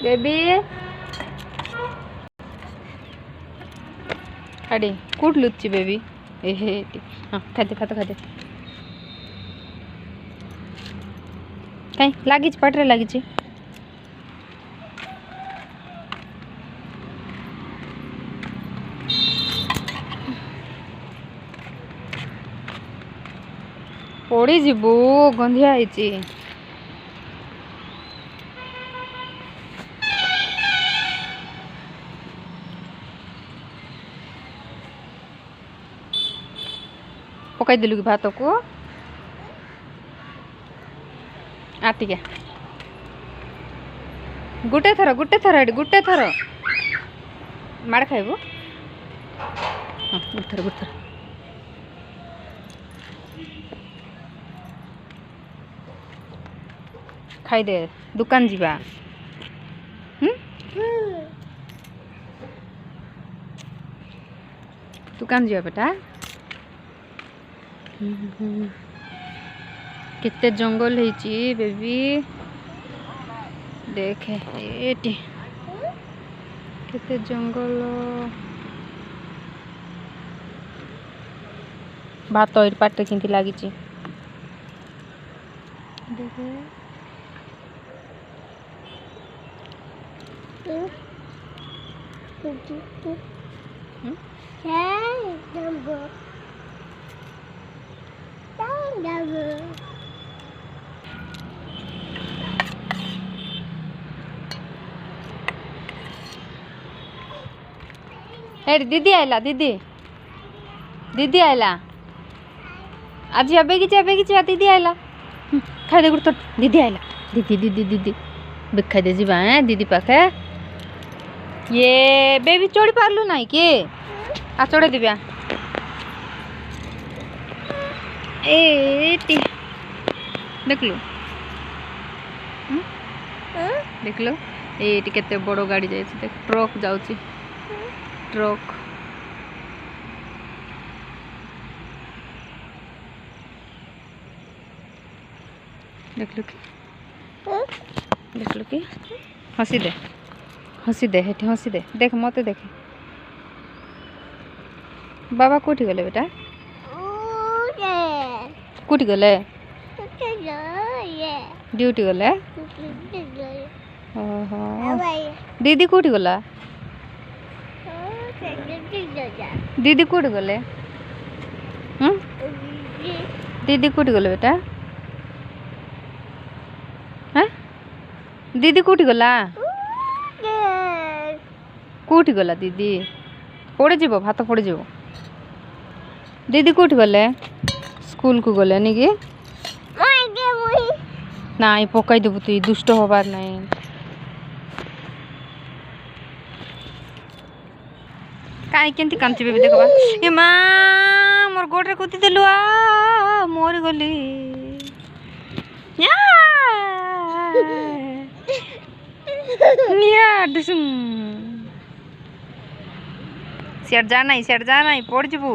baby अरे कूट लुच्ची baby ए हाँ खाते खाते खाते कहीं लगी पटरे लगी पड़ी जीवु गंधिया होती पकई देलु कि भात को आटिका गुटे थर गुटे थर माड़ खाइबू हाँ गुटे थर खाई दे दुकान जीवा दुकान जीवा बेटा केते जंगल है बेबी देखे एटी केते जंगल भात पाटे केंती लगी देखे हे दीदी आइला दीदी आइला आज बेगी दीदी आइला खाई दे गुड़ दीदी आइला दीदी खाई दे जीवा है दीदी पाखे ये बेबी चढ़ी पार्लु ना कि आ चढ़े दिव्या ए देख लो ये केते बड़ गाड़ी जाए ट्रक जाऊँगी ट्रक देख लो कि हसी दे हेठी हसी दे देख मत देख बाबा कोठी गले बेटा कोठी गले ड्यूटी गले दीदी कोठी गला दीदी कोठी गले दीदी कोठी गले बेटा हाँ दीदी कोठी गला कोठी गला दीदी पड़े जीव भात पड़े जीव दीदी कोठी गले स्कूल को गले नी कि नाई पकई देबू तु दुष्ट हबार नहीं कहीं केंती कांची बेबी देखबा ए मां मोर गोड़ रे कुदी देलु आ मोर गली निया दुसुम सियार जा नहीं पड़ जीबू